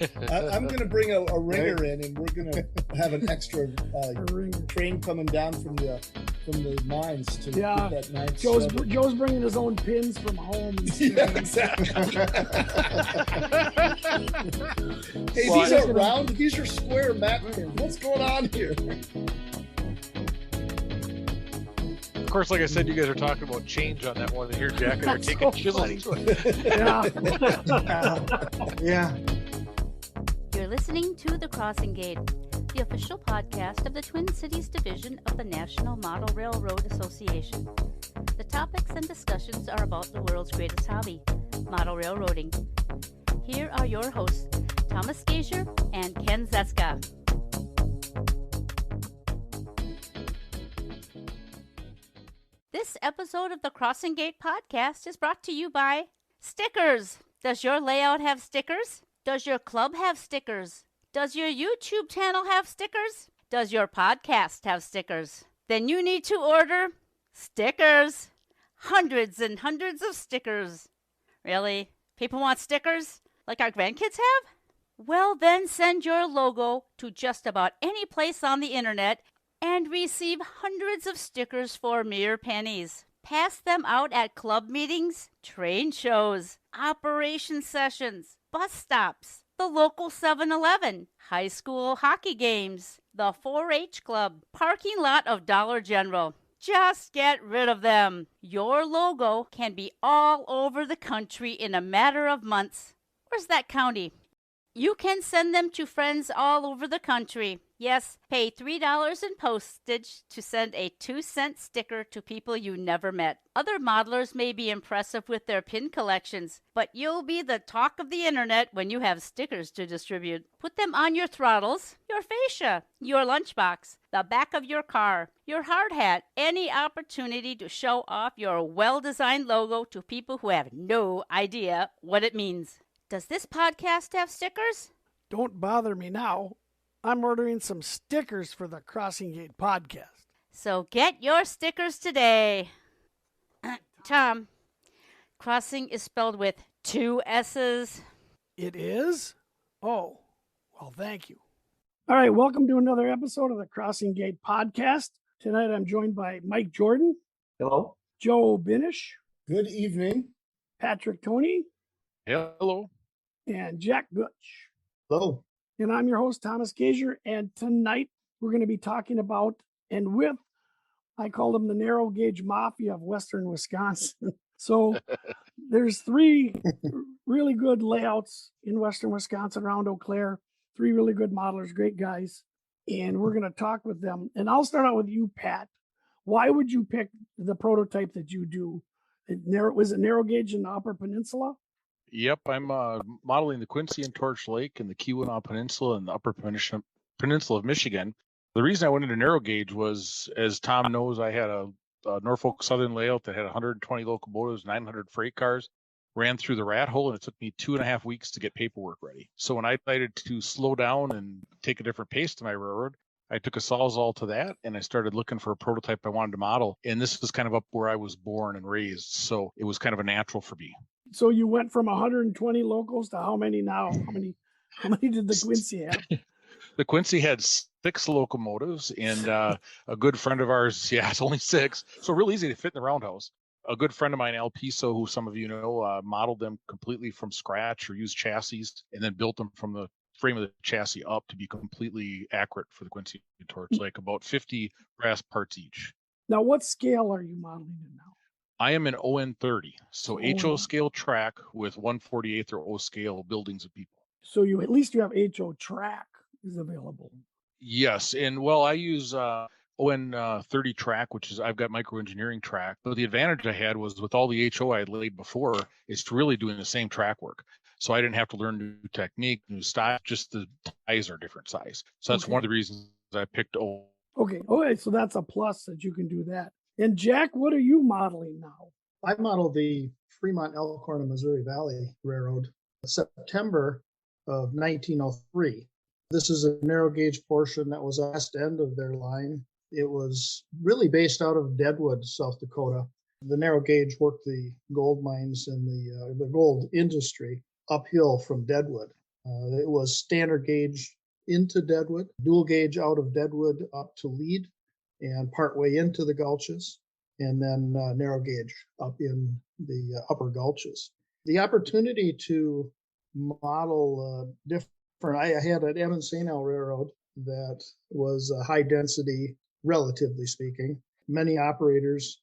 I'm going to bring a ringer in, and we're going to have an extra train coming down from the mines to get that nice. Joe's bringing his own pins from home. Yeah, exactly. Hey, these are round. These are square mat pins. What's going on here? Of course, like I said, you guys are talking about change on that one. And here, Jack and I are taking chisels to it. Yeah. You're listening to The Crossing Gate, the official podcast of the Twin Cities Division of the National Model Railroad Association. The topics and discussions are about the world's greatest hobby, model railroading. Here are your hosts, Thomas Gasior and Ken Zeska. This episode of the Crossing Gate podcast is brought to you by stickers. Does your layout have stickers? Does your club have stickers? Does your YouTube channel have stickers? Does your podcast have stickers? Then you need to order stickers. Hundreds and hundreds of stickers. Really? People want stickers like our grandkids have? Well, then send your logo to just about any place on the internet and receive hundreds of stickers for mere pennies. Pass them out at club meetings, train shows, operation sessions, bus stops, the local 7-Eleven, high school hockey games, the 4-H club, parking lot of Dollar General. Just get rid of them. Your logo can be all over the country in a matter of months. Where's that county? You can send them to friends all over the country. Yes, pay $3 in postage to send a 2-cent sticker to people you never met. Other modelers may be impressive with their pin collections, but you'll be the talk of the internet when you have stickers to distribute. Put them on your throttles, your fascia, your lunchbox, the back of your car, your hard hat, any opportunity to show off your well-designed logo to people who have no idea what it means. Does this podcast have stickers? Don't bother me now. I'm ordering some stickers for the Crossing Gate podcast. So get your stickers today. Tom, crossing is spelled with 2 S's. It is? Oh, well, thank you. All right, welcome to another episode of the Crossing Gate podcast. Tonight I'm joined by Mike Jordan. Hello. Joe Binish. Good evening. Patrick Thoney. Hello. And Jack Gutsch. Hello. And I'm your host, Thomas Gasior. And tonight we're going to be talking about and with, I call them the narrow gauge mafia of Western Wisconsin. So there's 3 really good layouts in Western Wisconsin around Eau Claire. 3 really good modelers, great guys. And we're going to talk with them. And I'll start out with you, Pat. Why would you pick the prototype that you do? Was it narrow gauge in the Upper Peninsula? Yep, I'm modeling the Quincy and Torch Lake and the Keweenaw Peninsula and the Upper Peninsula of Michigan. The reason I went into narrow gauge was, as Tom knows, I had a Norfolk Southern layout that had 120 locomotives, 900 freight cars, ran through the rat hole, and it took me 2.5 weeks to get paperwork ready. So when I decided to slow down and take a different pace to my railroad, I took a sawzall to that, and I started looking for a prototype I wanted to model. And this was kind of up where I was born and raised, so it was kind of a natural for me. So you went from 120 locals to how many now? How many did the Quincy have? The Quincy had 6 locomotives, and a good friend of ours, it's only 6, so real easy to fit in the roundhouse. A good friend of mine, Al Piso, who some of you know, modeled them completely from scratch or used chassis and then built them from the frame of the chassis up to be completely accurate for the Quincy and Torch Lake, about 50 brass parts each. Now, what scale are you modeling in now? I am in ON30, so HO scale track with 1/48 or O scale buildings of people. So you at least you have HO track is available. Yes, and well, I use ON30 track, which is I've got microengineering track. But the advantage I had was with all the HO I had laid before, it's really doing the same track work. So I didn't have to learn new technique, new style, just the ties are different size. So that's one of the reasons I picked O. Okay, so that's a plus that you can do that. And Jack, what are you modeling now? I modeled the Fremont Elkhorn and Missouri Valley Railroad September of 1903. This is a narrow gauge portion that was west end of their line. It was really based out of Deadwood, South Dakota. The narrow gauge worked the gold mines and the gold industry uphill from Deadwood. It was standard gauge into Deadwood, dual gauge out of Deadwood up to Lead and partway into the gulches, and then narrow gauge up in the upper gulches. The opportunity to model different, I had an Evans St. L railroad that was high density, relatively speaking. Many operators,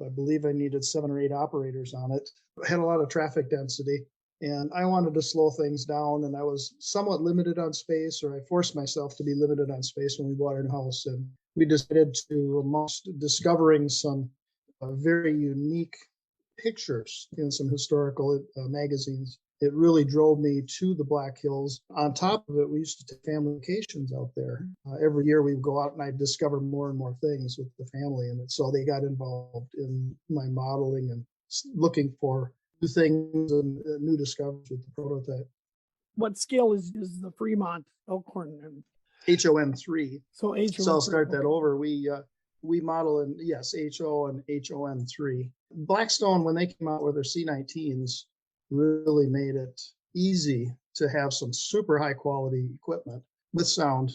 I believe I needed 7 or 8 operators on it, had a lot of traffic density. And I wanted to slow things down, and I was somewhat limited on space, or I forced myself to be limited on space when we bought our house. And we decided to, amongst discovering some very unique pictures in some historical magazines, it really drove me to the Black Hills. On top of it, we used to take family vacations out there. Every year we would go out and I'd discover more and more things with the family. And so they got involved in my modeling and looking for new things and new discoveries with the prototype. What scale is the Fremont Elkhorn? HOM 3. So HOM. So I'll start that over. We model in, yes, HO and HOM 3. Blackstone, when they came out with their C19s, really made it easy to have some super high quality equipment with sound,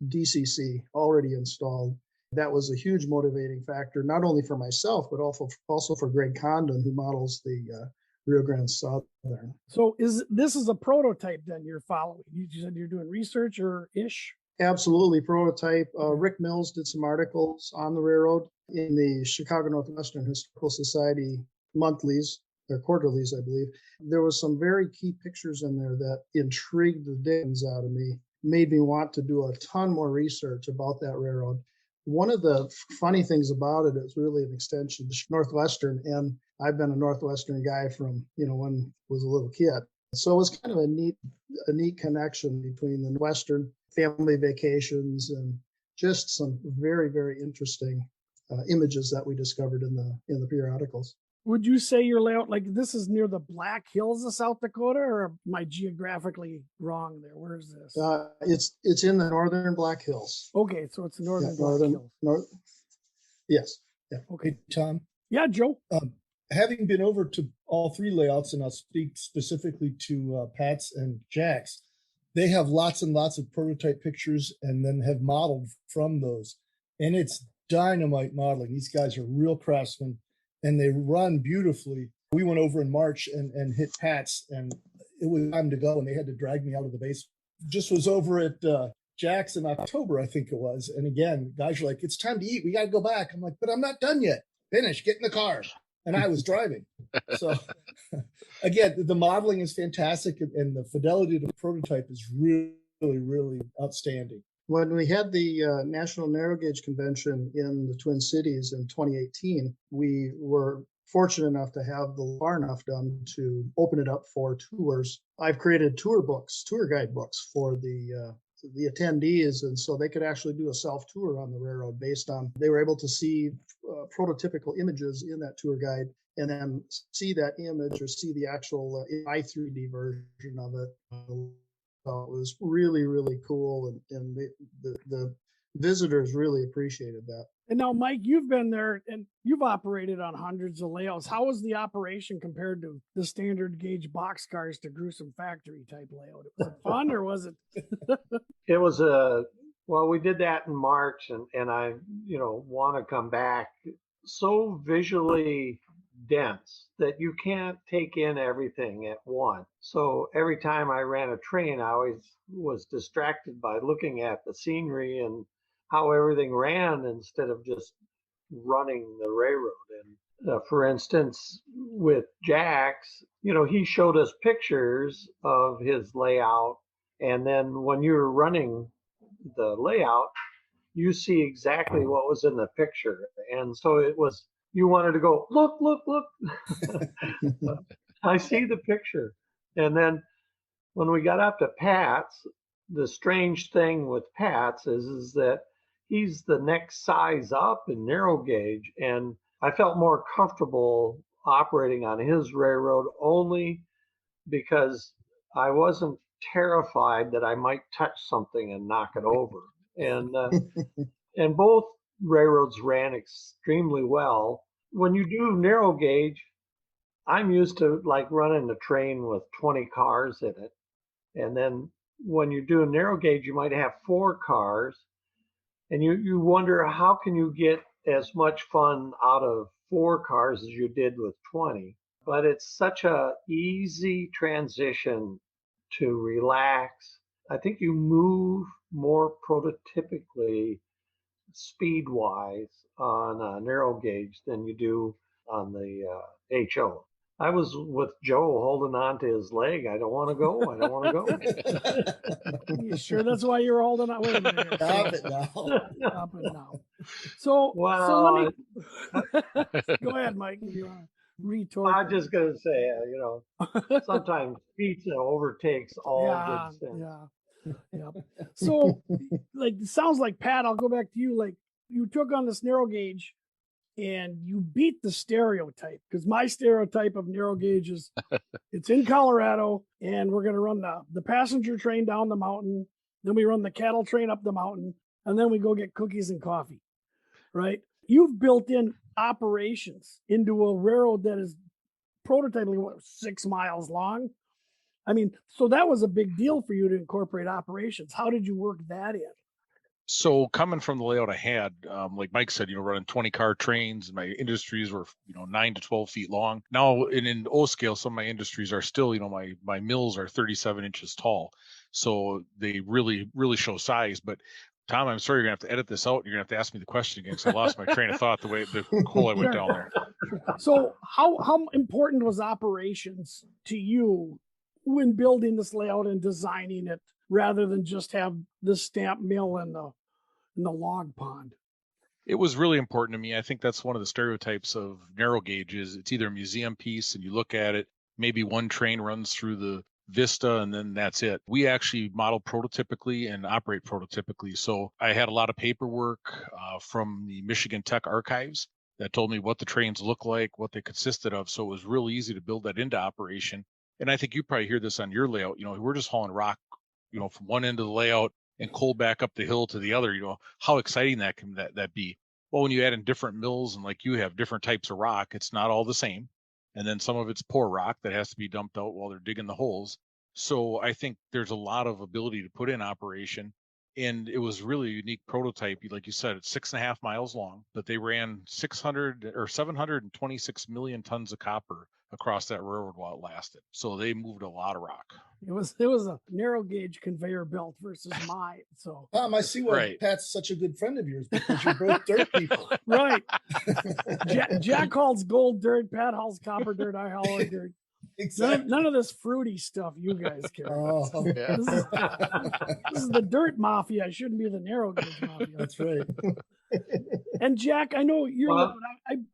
DCC already installed. That was a huge motivating factor, not only for myself, but also for Greg Condon, who models the Rio Grande Southern. So this is a prototype then you're following? You said you're doing research or ish? Absolutely, prototype. Rick Mills did some articles on the railroad in the Chicago Northwestern Historical Society monthlies, or quarterlies, I believe. There was some very key pictures in there that intrigued the dickens out of me, made me want to do a ton more research about that railroad. One of the funny things about it is really an extension to Northwestern, and I've been a Northwestern guy from, when I was a little kid. So it was kind of a neat connection between the Western family vacations and just some very, very interesting images that we discovered in the periodicals. Would you say your layout, like this is near the Black Hills of South Dakota, or am I geographically wrong there? Where is this? It's in the northern Black Hills. Okay, so it's northern Black Hills. Yes. Yeah. Okay, Tom. Yeah, Joe. Having been over to all 3 layouts, and I'll speak specifically to Pat's and Jack's, they have lots and lots of prototype pictures and then have modeled from those. And it's dynamite modeling. These guys are real craftsmen and they run beautifully. We went over in March and hit Pat's, and it was time to go, and they had to drag me out of the base. Just was over at Jack's in October, I think it was. And again, guys are like, it's time to eat. We got to go back. I'm like, but I'm not done yet. Finish, get in the car. And I was driving. So again, the modeling is fantastic, and the fidelity to the prototype is really, really outstanding. When we had the National Narrow Gauge Convention in the Twin Cities in 2018, we were fortunate enough to have the far enough done to open it up for tours. I've created tour guide books for the attendees, and so they could actually do a self-tour on the railroad based on, they were able to see prototypical images in that tour guide and then see that image or see the actual i3D version of it. So it was really, really cool, and the visitors really appreciated that. And now, Mike, you've been there and you've operated on hundreds of layouts. How was the operation compared to the standard gauge boxcars to gruesome factory type layout? Was it fun or was it? It was well, we did that in March, and I, want to come back. So visually dense that you can't take in everything at once. So every time I ran a train, I always was distracted by looking at the scenery and how everything ran instead of just running the railroad. And for instance, with Jack's, he showed us pictures of his layout. And then when you were running the layout, you see exactly what was in the picture. And so it was, you wanted to go, look. I see the picture. And then when we got up to Pat's, the strange thing with Pat's is that he's the next size up in narrow gauge. And I felt more comfortable operating on his railroad only because I wasn't terrified that I might touch something and knock it over. And both railroads ran extremely well. When you do narrow gauge, I'm used to like running a train with 20 cars in it. And then when you do a narrow gauge, you might have 4 cars, and you wonder how can you get as much fun out of 4 cars as you did with 20. But it's such a easy transition to relax. I think you move more prototypically speed-wise on a narrow gauge than you do on the HO. I was with Joe holding on to his leg. I don't want to go. I don't want to go. You sure that's why you were holding on? Wait a minute. Stop it now. Stop it now. So Well, let me go ahead, Mike. You want to retort? I'm just gonna say, sometimes pizza overtakes all good sense. Yeah. So, like, it sounds like, Pat, I'll go back to you. Like, you took on this narrow gauge and you beat the stereotype, because my stereotype of narrow gauge is it's in Colorado and we're going to run the passenger train down the mountain. Then we run the cattle train up the mountain, and then we go get cookies and coffee, right? You've built in operations into a railroad that is prototypically 6 miles long. I mean, so that was a big deal for you to incorporate operations. How did you work that in? So coming from the layout I had, like Mike said, running 20-car trains, and my industries were, 9 to 12 feet long. Now in O scale, some of my industries are still, my mills are 37 inches tall. So they really, really show size. But Tom, I'm sorry, you're gonna have to edit this out. You're gonna have to ask me the question again, because I lost my train of thought the hole I went down there. So how important was operations to you when building this layout and designing it, rather than just have the stamp mill and the log pond? It was really important to me. I think that's one of the stereotypes of narrow gauge is it's either a museum piece and you look at it, maybe one train runs through the vista and then that's it. We actually model prototypically and operate prototypically. So I had a lot of paperwork from the Michigan Tech archives that told me what the trains look like, what they consisted of. So it was really easy to build that into operation. And I think you probably hear this on your layout. We're just hauling rock, from one end of the layout and coal back up the hill to the other. How exciting that can that be? Well, when you add in different mills and like you have different types of rock, it's not all the same. And then some of it's poor rock that has to be dumped out while they're digging the holes. So I think there's a lot of ability to put in operation. And it was really a unique prototype. Like you said, it's 6.5 miles long, but they ran 726 million tons of copper across that railroad while it lasted. So they moved a lot of rock. It was a narrow gauge conveyor belt versus mine. So Tom, I see why Pat's such a good friend of yours, because you're both dirt people. Right. Jack hauls gold dirt, Pat hauls copper dirt, I haul dirt. Exactly. None of this fruity stuff you guys care about. Oh, yeah. This is the dirt mafia. I shouldn't be the narrow gauge mafia. That's right. And Jack, I know your layout.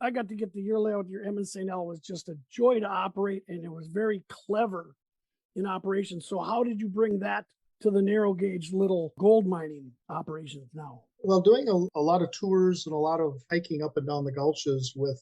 I got to get to your layout. Your M and St. L was just a joy to operate, and it was very clever in operation. So how did you bring that to the narrow gauge little gold mining operations now? Well, doing a lot of tours and a lot of hiking up and down the gulches with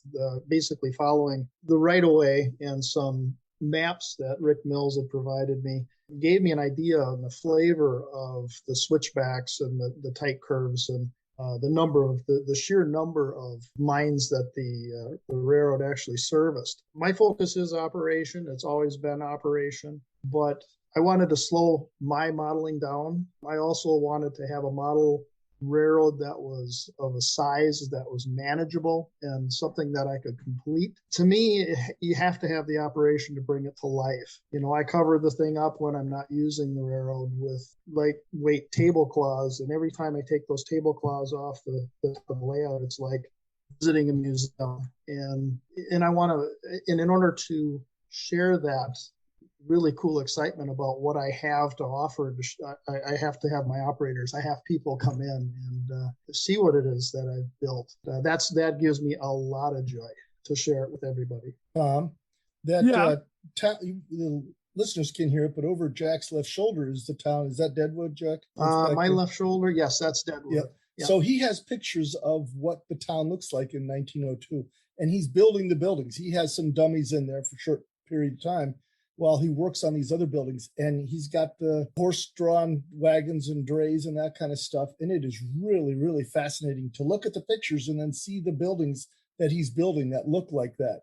basically following the right of way and some maps that Rick Mills had provided me gave me an idea on the flavor of the switchbacks and the tight curves and the sheer number of mines that the railroad actually serviced. My focus is operation. It's always been operation, but I wanted to slow my modeling down. I also wanted to have a model railroad that was of a size that was manageable and something that I could complete. To me, you have to have the operation to bring it to life. I cover the thing up when I'm not using the railroad with lightweight tablecloths, and every time I take those tablecloths off the layout, it's like visiting a museum. And I want to, and in order to share that really cool excitement about what I have to offer, I have to have my operators. I have people come in and see what it is that I've built. That gives me a lot of joy to share it with everybody. The listeners can hear it, but over Jack's left shoulder is the town. Is that Deadwood, Jack? My left shoulder, yes, that's Deadwood. Yeah. Yeah. So he has pictures of what the town looks like in 1902, and he's building the buildings. He has some dummies in there for a short period of time while he works on these other buildings, and he's got the horse-drawn wagons and drays and that kind of stuff. And it is really, really fascinating to look at the pictures and then see the buildings that he's building that look like that.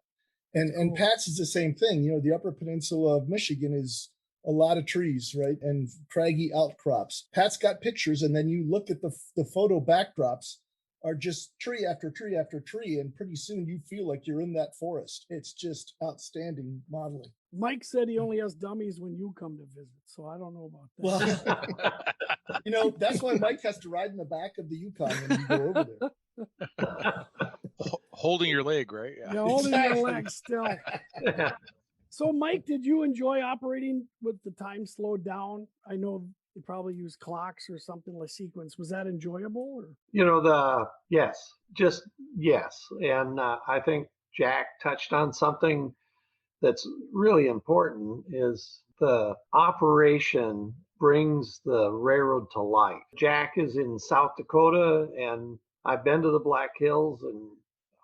And Pat's is the same thing. The Upper Peninsula of Michigan is a lot of trees, right? And craggy outcrops. Pat's got pictures, and then you look at the photo backdrops are just tree after tree after tree, and pretty soon you feel like you're in that forest. It's just outstanding modeling. Mike said he only has dummies when you come to visit, so I don't know about that. Well, that's why Mike has to ride in the back of the Yukon when you go over there. Holding your leg, right? Yeah, holding your leg still. So, Mike, did you enjoy operating with the time slowed down? I know you probably use clocks or something like sequence. Was that enjoyable? Or? Yes. And I think Jack touched on something that's really important is the operation brings the railroad to life. Jack is in South Dakota, and I've been to the Black Hills, and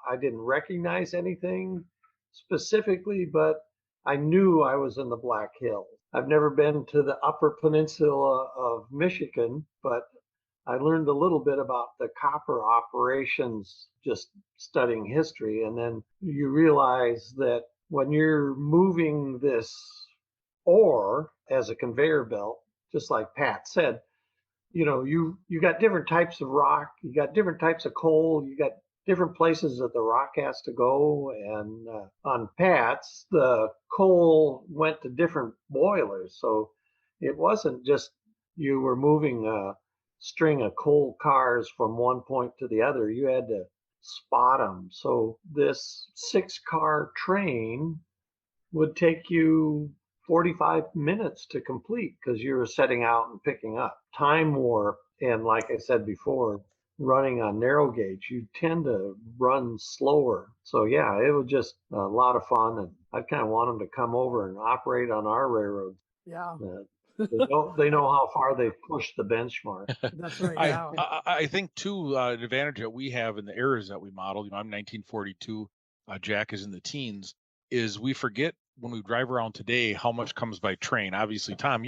I didn't recognize anything specifically, but I knew I was in the Black Hills. I've never been to the Upper Peninsula of Michigan, but I learned a little bit about the copper operations just studying history. And then you realize that when you're moving this ore as a conveyor belt, just like Pat said, you got different types of rock, you got different types of coal, you got different places that the rock has to go. And on Pat's, the coal went to different boilers. So it wasn't just you were moving a string of coal cars from one point to the other. You had to spot them. So this 6-car train would take you 45 minutes to complete because you were setting out and picking up. Time warp, and like I said before, running on narrow gauge, you tend to run slower. So yeah, it was just a lot of fun, and I kind of want them to come over and operate on our railroad. Yeah. They know how far they've pushed the benchmark. That's right. I think too, an advantage that we have in the eras that we model, I'm 1942, Jack is in the teens, is we forget when we drive around today how much comes by train. Obviously, Tom,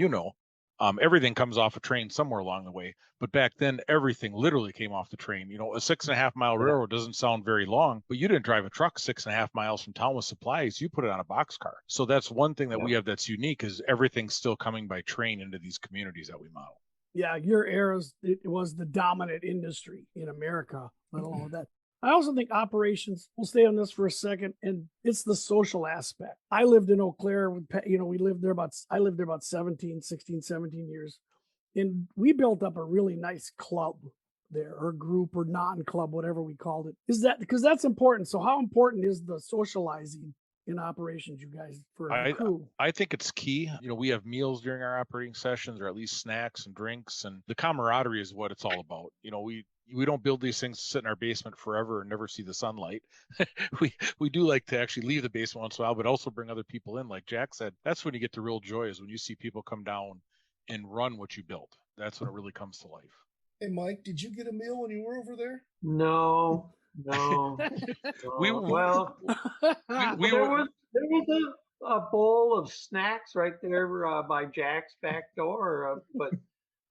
everything comes off a train somewhere along the way. But back then, everything literally came off the train. A 6.5 mile railroad doesn't sound very long, but you didn't drive a truck 6.5 miles from town with supplies. You put it on a boxcar. So that's one thing that we have that's unique is everything's still coming by train into these communities that we model. Yeah, your era, it was the dominant industry in America, let alone that. I also think operations, we'll stay on this for a second, and it's the social aspect. I lived in Eau Claire, I lived there about 17 years, and we built up a really nice club there, or group, or non-club, whatever we called it. Is that, because that's important. So how important is the socializing in operations, you guys, for a crew? I think it's key. We have meals during our operating sessions, or at least snacks and drinks, and the camaraderie is what it's all about. We don't build these things to sit in our basement forever and never see the sunlight. we do like to actually leave the basement once in a while, but also bring other people in. Like Jack said, that's when you get the real joy, is when you see people come down and run what you built. That's when it really comes to life. Hey, Mike, did you get a meal when you were over there? No. We were. There was a bowl of snacks right there by Jack's back door, but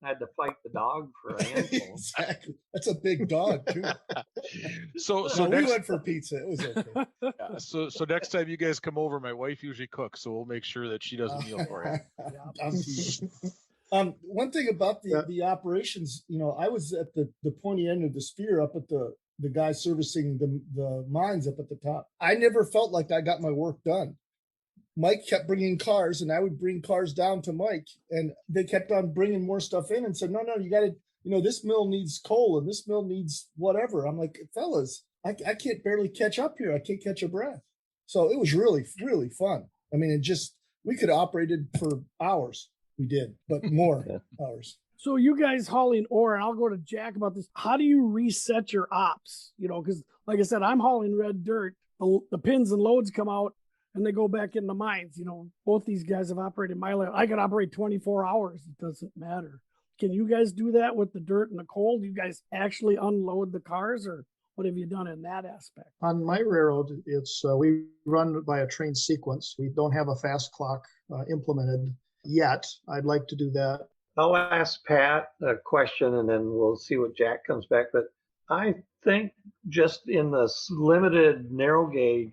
I had to fight the dog for a handful. Exactly. That's a big dog too. So we went for pizza. It was okay. Yeah, so next time you guys come over, my wife usually cooks, so we'll make sure that she does a meal for you. One thing about the operations, I was at the pointy end of the spear up at the guy servicing the mines up at the top. I never felt like I got my work done. Mike kept bringing cars, and I would bring cars down to Mike, and they kept on bringing more stuff in and said, no, you got to, this mill needs coal and this mill needs whatever. I'm like, fellas, I can't barely catch up here. I can't catch a breath. So it was really, really fun. I mean, we could have operated for hours. We did, but more hours. So you guys hauling ore, and I'll go to Jack about this. How do you reset your ops? Because like I said, I'm hauling red dirt. The pins and loads come out, and they go back in the mines. Both these guys have operated my level. I could operate 24 hours. It doesn't matter. Can you guys do that with the dirt and the coal? Do you guys actually unload the cars, or what have you done in that aspect? On my railroad, it's we run by a train sequence. We don't have a fast clock implemented yet. I'd like to do that. I'll ask Pat a question, and then we'll see what Jack comes back. But I think just in the limited narrow gauge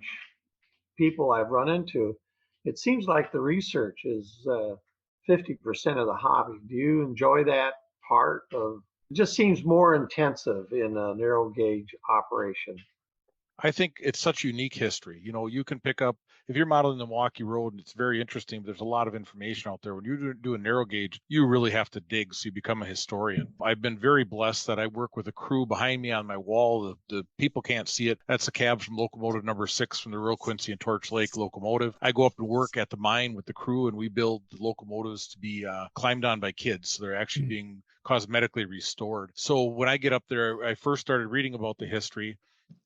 people I've run into, it seems like the research is 50% of the hobby. Do you enjoy that part of? It just seems more intensive in a narrow gauge operation. I think it's such unique history. You know, you can pick up, if you're modeling the Milwaukee Road, and it's very interesting, but there's a lot of information out there. When you do a narrow gauge, you really have to dig, so you become a historian. I've been very blessed that I work with a crew behind me on my wall. The people can't see it. That's a cab from locomotive number 6 from the Royal Quincy and Torch Lake locomotive. I go up and work at the mine with the crew, and we build the locomotives to be climbed on by kids. So they're actually being cosmetically restored. So when I get up there, I first started reading about the history.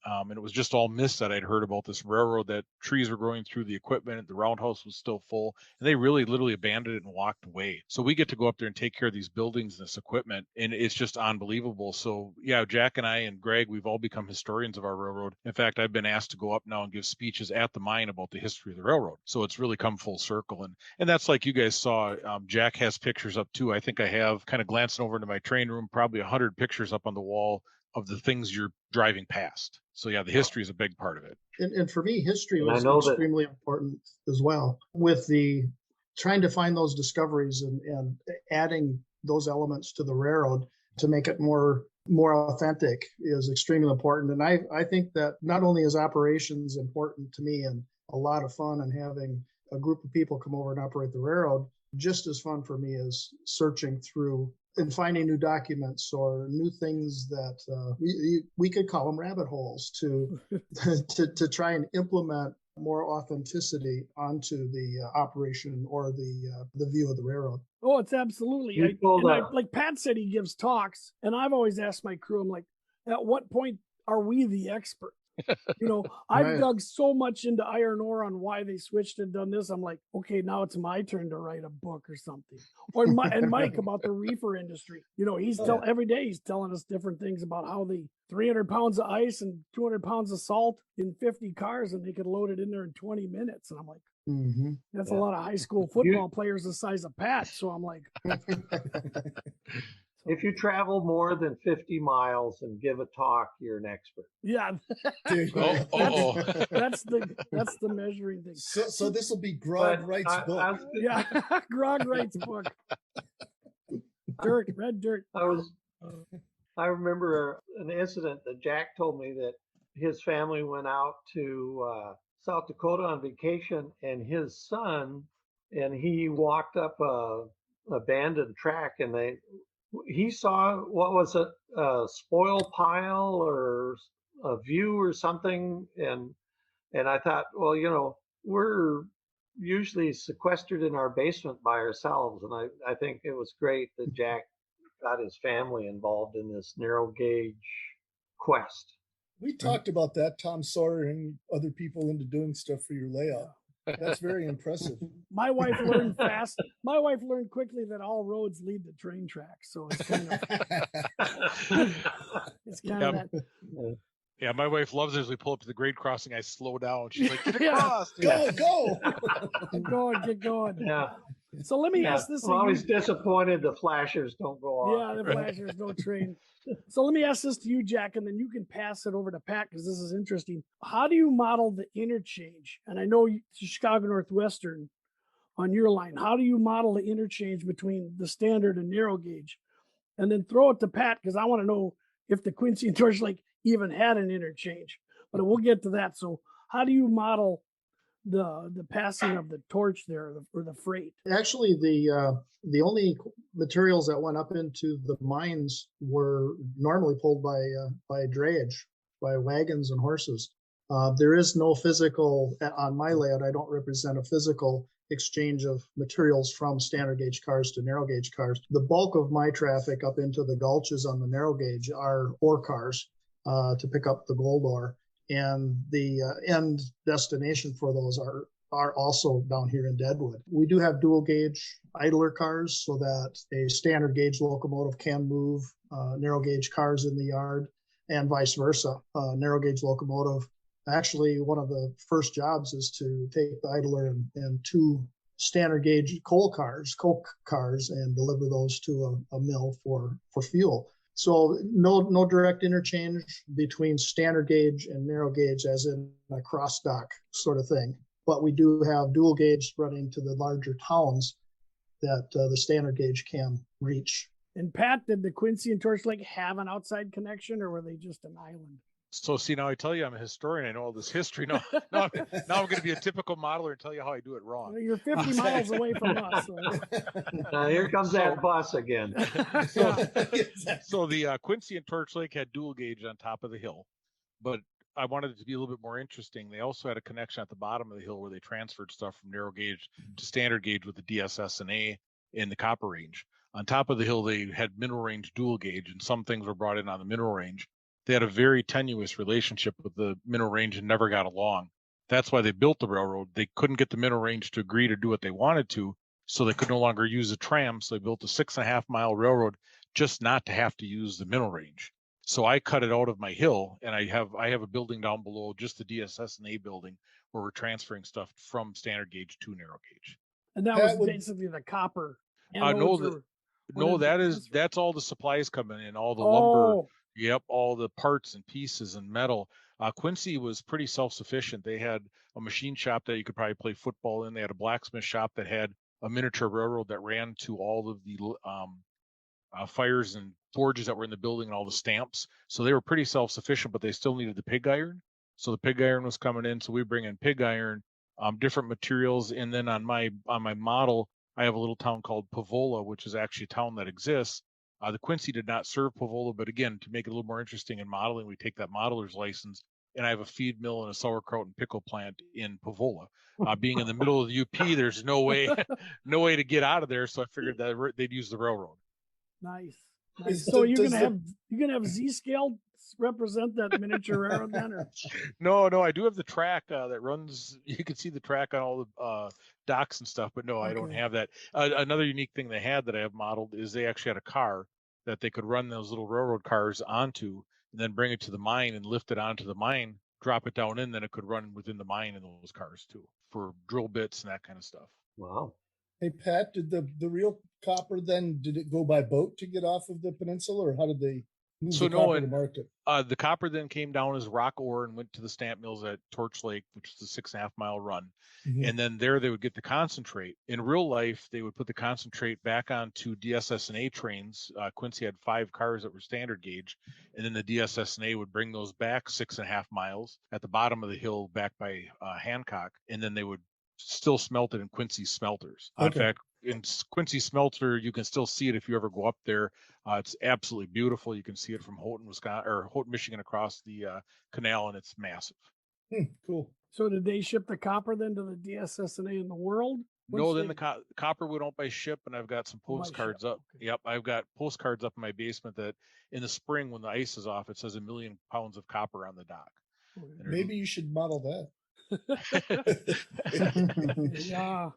And it was just all myths that I'd heard about this railroad, that trees were growing through the equipment, the roundhouse was still full, and they really literally abandoned it and walked away. So we get to go up there and take care of these buildings and this equipment, and it's just unbelievable. So yeah, Jack and I and Greg, we've all become historians of our railroad. In fact, I've been asked to go up now and give speeches at the mine about the history of the railroad. So it's really come full circle. And that's like you guys saw, Jack has pictures up too. I think I have, kind of glancing over into my train room, probably 100 pictures up on the wall of the things you're driving past. So yeah, the history is a big part of it. And for me, history was extremely important as well, with the trying to find those discoveries and adding those elements to the railroad to make it more authentic is extremely important. And I think that not only is operations important to me and a lot of fun, and having a group of people come over and operate the railroad, just as fun for me as searching through and finding new documents or new things that we could call them rabbit holes to try and implement more authenticity onto the operation or the view of the railroad. Oh, it's absolutely. Like Pat said, he gives talks, and I've always asked my crew, I'm like, at what point are we the expert? You know, I've dug so much into iron ore on why they switched and done this. I'm like, okay, now it's my turn to write a book or something. Or Mike about the reefer industry. You know, every day he's telling us different things about how the 300 pounds of ice and 200 pounds of salt in 50 cars, and they could load it in there in 20 minutes. And I'm like, that's a lot of high school football players the size of Pat. So I'm like, if you travel more than 50 miles and give a talk, you're an expert. Yeah. That's the measuring thing. So this will be Grog Wright's book. Yeah, Grog Wright's book. Red dirt. I remember an incident that Jack told me, that his family went out to South Dakota on vacation, and his son, and he walked up a abandoned track, and he saw, what was it, a spoil pile or a view or something. And I thought, well, you know, we're usually sequestered in our basement by ourselves. And I think it was great that Jack got his family involved in this narrow gauge quest. We talked about that, Tom Sawyer and other people into doing stuff for your layout. That's very impressive. My wife learned fast. My wife learned quickly that all roads lead to train tracks. So it's kind of, that. Yeah, my wife loves it as we pull up to the grade crossing. I slow down. She's like, get across. Go. Get going. Yeah. So let me ask this. I'm always disappointed the flashers don't go off. Yeah, the flashers don't train. So let me ask this to you, Jack, and then you can pass it over to Pat, because this is interesting. How do you model the interchange? And I know Chicago Northwestern on your line. How do you model the interchange between the standard and narrow gauge? And then throw it to Pat, because I want to know if the Quincy and Torch Lake even had an interchange. But we'll get to that. So how do you model the passing of the torch there, or the freight? Actually, the only materials that went up into the mines were normally pulled by drayage, by wagons and horses. There is no physical, on my layout, I don't represent a physical exchange of materials from standard gauge cars to narrow gauge cars. The bulk of my traffic up into the gulches on the narrow gauge are ore cars to pick up the gold ore. And the end destination for those are also down here in Deadwood. We do have dual gauge idler cars, so that a standard gauge locomotive can move narrow gauge cars in the yard, and vice versa. Narrow gauge locomotive, actually one of the first jobs is to take the idler and two standard gauge coke cars, and deliver those to a mill for fuel. So no direct interchange between standard gauge and narrow gauge, as in a cross dock sort of thing. But we do have dual gauge running to the larger towns that the standard gauge can reach. And Pat, did the Quincy and Torch Lake have an outside connection, or were they just an island? So see, now I tell you I'm a historian. I know all this history. Now I'm going to be a typical modeler and tell you how I do it wrong. Well, you're 50 miles away from us. So. Here comes that bus again. So the Quincy and Torch Lake had dual gauge on top of the hill, but I wanted it to be a little bit more interesting. They also had a connection at the bottom of the hill where they transferred stuff from narrow gauge to standard gauge with the DSS and A in the copper range. On top of the hill, they had mineral range dual gauge, and some things were brought in on the mineral range. They had a very tenuous relationship with the mineral range and never got along. That's why they built the railroad. They couldn't get the mineral range to agree to do what they wanted to, so they could no longer use the tram. So they built a 6.5 mile railroad just not to have to use the mineral range. So I cut it out of my hill, and I have a building down below, just the DSS and A building, where we're transferring stuff from standard gauge to narrow gauge. And that was basically the copper. That's all the supplies coming in, all the lumber. Yep, all the parts and pieces and metal. Quincy was pretty self-sufficient. They had a machine shop that you could probably play football in. They had a blacksmith shop that had a miniature railroad that ran to all of the fires and forges that were in the building and all the stamps. So they were pretty self-sufficient, but they still needed the pig iron. So the pig iron was coming in. So we bring in pig iron, different materials. And then on my model, I have a little town called Pavola, which is actually a town that exists. The Quincy did not serve Pavola, but again, to make it a little more interesting in modeling, we take that modeler's license, and I have a feed mill and a sauerkraut and pickle plant in Pavola. Being in the middle of the UP, there's no way to get out of there. So I figured that they'd use the railroad. Nice. So you're gonna have Z-scale represent that miniature railroad then? Or? No, I do have the track that runs. You can see the track on all the docks and stuff, but no, okay. I don't have that. Another unique thing they had that I have modeled is they actually had a car that they could run those little railroad cars onto, and then bring it to the mine and lift it onto the mine, drop it down in, then it could run within the mine in those cars too for drill bits and that kind of stuff. Wow. Hey Pat, did the real copper then, did it go by boat to get off of the peninsula, or how did they move the copper to market? The copper then came down as rock ore and went to the stamp mills at Torch Lake, which is a 6.5 mile run. Mm-hmm. And then there they would get the concentrate. In real life, they would put the concentrate back onto DSS and A trains. Quincy had 5 cars that were standard gauge, and then the DSS and A would bring those back 6.5 miles at the bottom of the hill back by Hancock, and then they would still smelt it in Quincy smelters. Okay. In fact, in Quincy smelter, you can still see it if you ever go up there. It's absolutely beautiful. You can see it from Houghton, Wisconsin, or Houghton, Michigan, across the canal, and it's massive. Cool. So did they ship the copper then to the DSSNA in the world? No, then the copper went out by ship, and I've got some postcards up. Okay. Yep, I've got postcards up in my basement that in the spring when the ice is off, it says 1 million pounds of copper on the dock. Maybe you should model that. Yeah,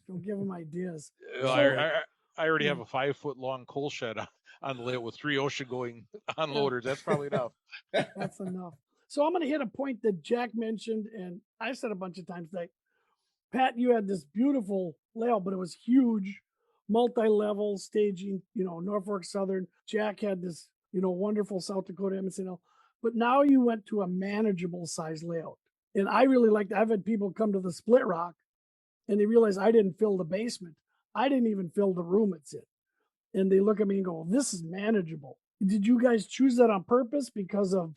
don't give them ideas. I already have a 5-foot long coal shed on the layout with 3 ocean-going unloaders. That's probably enough. That's enough. So I'm going to hit a point that Jack mentioned, and I said a bunch of times that, Pat, you had this beautiful layout, but it was huge, multi-level staging, Norfolk Southern. Jack had this, wonderful South Dakota MSNL. But now you went to a manageable size layout. And I really liked, I've had people come to the Split Rock and they realize I didn't fill the basement. I didn't even fill the room it's in. And they look at me and go, well, this is manageable. Did you guys choose that on purpose because of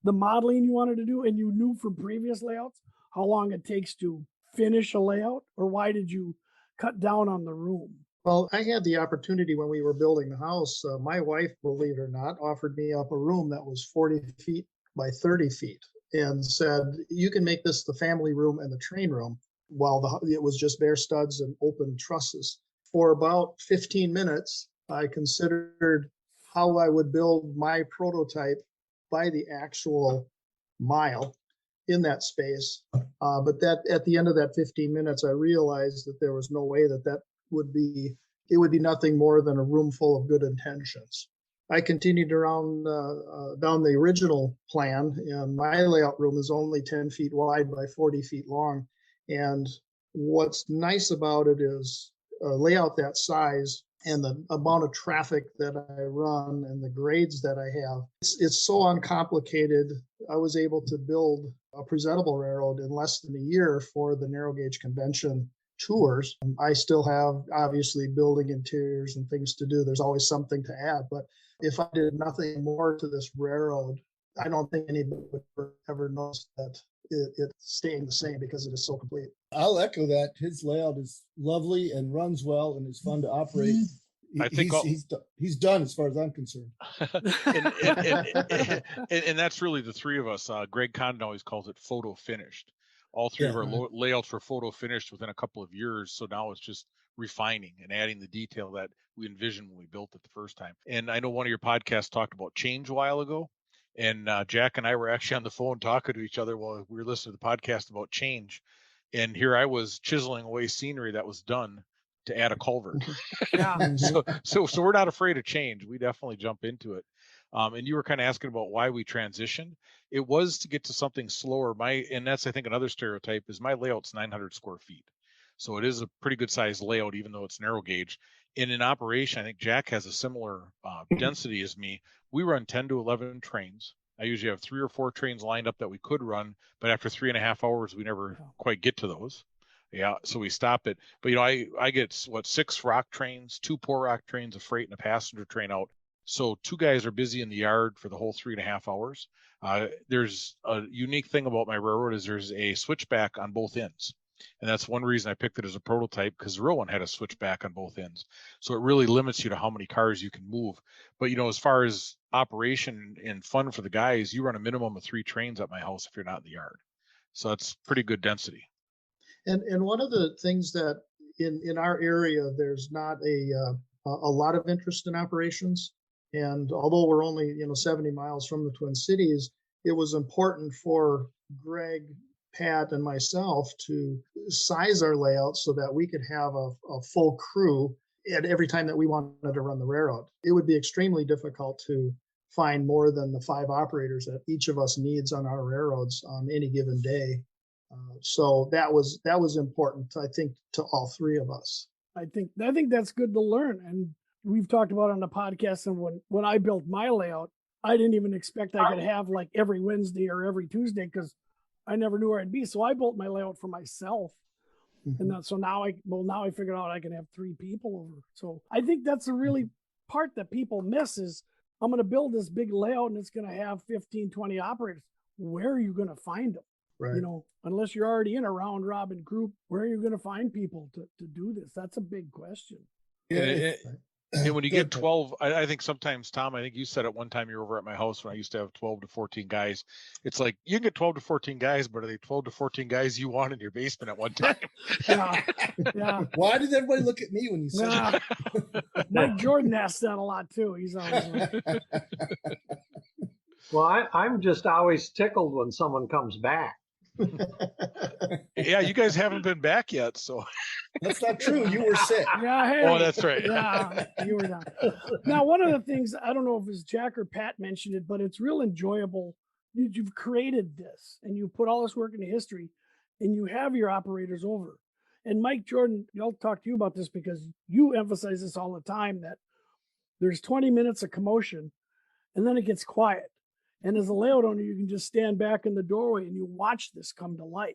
the modeling you wanted to do? And you knew from previous layouts how long it takes to finish a layout? Or why did you cut down on the room? Well, I had the opportunity when we were building the house. My wife, believe it or not, offered me up a room that was 40 feet by 30 feet. And said, you can make this the family room and the train room, while it was just bare studs and open trusses. For about 15 minutes, I considered how I would build my prototype by the actual mile in that space. But that at the end of that 15 minutes, I realized that there was no way that would be nothing more than a room full of good intentions. I continued around down the original plan, and my layout room is only 10 feet wide by 40 feet long. And what's nice about it is a layout that size and the amount of traffic that I run and the grades that I have, it's so uncomplicated. I was able to build a presentable railroad in less than a year for the narrow gauge convention tours. I still have obviously building interiors and things to do. There's always something to add. But if I did nothing more to this railroad, I don't think anybody would ever notice that it's staying the same because it is so complete. I'll echo that. His layout is lovely and runs well and is fun to operate. I think he's done as far as I'm concerned. and that's really the three of us. Greg Condon always calls it photo finished. All three of our layouts were photo finished within a couple of years. So now it's just refining and adding the detail that we envisioned when we built it the first time. And I know one of your podcasts talked about change a while ago. And Jack and I were actually on the phone talking to each other while we were listening to the podcast about change. And here I was chiseling away scenery that was done to add a culvert. Yeah. So we're not afraid of change. We definitely jump into it. And you were kind of asking about why we transitioned. It was to get to something slower. And that's, I think, another stereotype is my layout's 900 square feet. So it is a pretty good sized layout, even though it's narrow gauge. And in operation, I think Jack has a similar density as me. We run 10 to 11 trains. I usually have 3 or 4 trains lined up that we could run, but after 3.5 hours, we never quite get to those. Yeah, so we stop it. But I get 6 rock trains, 2 pour rock trains, a freight and a passenger train out. So 2 guys are busy in the yard for the whole 3.5 hours. There's a unique thing about my railroad is there's a switchback on both ends. And that's one reason I picked it as a prototype, because the real one had a switchback on both ends. So it really limits you to how many cars you can move. But, as far as operation and fun for the guys, you run a minimum of 3 trains at my house if you're not in the yard. So that's pretty good density. And one of the things that in our area, there's not a lot of interest in operations. And although we're only 70 miles from the Twin Cities, it was important for Greg, Pat, and myself to size our layout so that we could have a full crew at every time that we wanted to run the railroad. It would be extremely difficult to find more than the 5 operators that each of us needs on our railroads on any given day. So that was important, I think, to all 3 of us. I think that's good to learn. And we've talked about it on the podcast. And when I built my layout, I didn't even expect I could have like every Wednesday or every Tuesday because I never knew where I'd be. So I built my layout for myself. Mm-hmm. And so now I figured out I can have 3 people over. So I think that's the really part that people miss is I'm going to build this big layout and it's going to have 15, 20 operators. Where are you going to find them? Right. Unless you're already in a round robin group, where are you going to find people to do this? That's a big question. Yeah. And when you get 12, I think sometimes, Tom, I think you said it one time you were over at my house when I used to have 12 to 14 guys. It's like you can get 12 to 14 guys, but are they 12 to 14 guys you want in your basement at one time? Yeah. Why did everybody look at me when you said that? Mike Jordan asks that a lot too. He's always like... Well, I'm just always tickled when someone comes back. Yeah, you guys haven't been back yet, so that's not true. You were sick. Yeah, hey, oh, that's right. Yeah, you were not. Now, one of the things I don't know if it was Jack or Pat mentioned it, but it's real enjoyable. You've created this, and you put all this work into history, and you have your operators over. And Mike Jordan, I'll talk to you about this because you emphasize this all the time that there's 20 minutes of commotion, and then it gets quiet. And as a layout owner, you can just stand back in the doorway and you watch this come to life.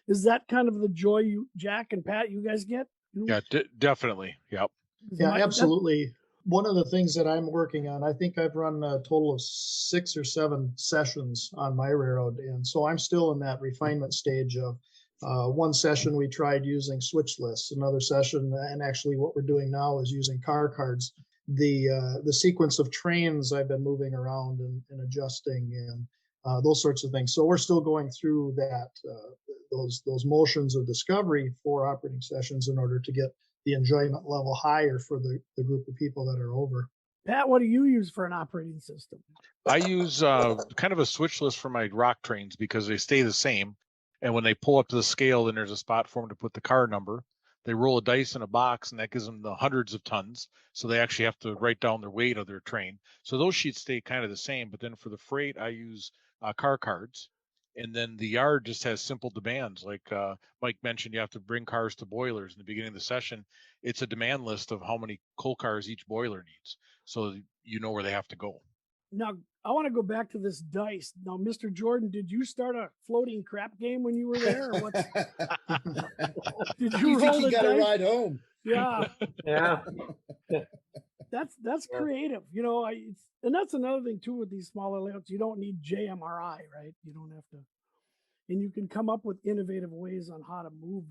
Is that kind of the joy you, Jack and Pat, you guys get? Yeah, definitely. Yep. Yeah, absolutely. One of the things that I'm working on, I think I've run a total of 6 or 7 sessions on my railroad. And so I'm still in that refinement stage of one session we tried using switch lists, another session, and actually what we're doing now is using car cards. The sequence of trains I've been moving around and adjusting and those sorts of things. So we're still going through that those motions of discovery for operating sessions in order to get the enjoyment level higher for the group of people that are over. Pat, what do you use for an operating system? I use kind of a switch list for my rock trains because they stay the same. And when they pull up to the scale, then there's a spot for them to put the car number. They roll a dice in a box, and that gives them the hundreds of tons. So they actually have to write down their weight of their train. So those sheets stay kind of the same. But then for the freight, I use car cards. And then the yard just has simple demands. Like Mike mentioned, you have to bring cars to boilers in the beginning of the session. It's a demand list of how many coal cars each boiler needs. So you know where they have to go. Now, I want to go back to this dice. Now, Mr. Jordan, did you start a floating crap game when you were there? Or what? Did you You think roll he the got a dice? ride home? Yeah, Yeah. that's Yeah. creative. And that's another thing too with these smaller layouts. You don't need JMRI, right? You don't have to, and you can come up with innovative ways on how to move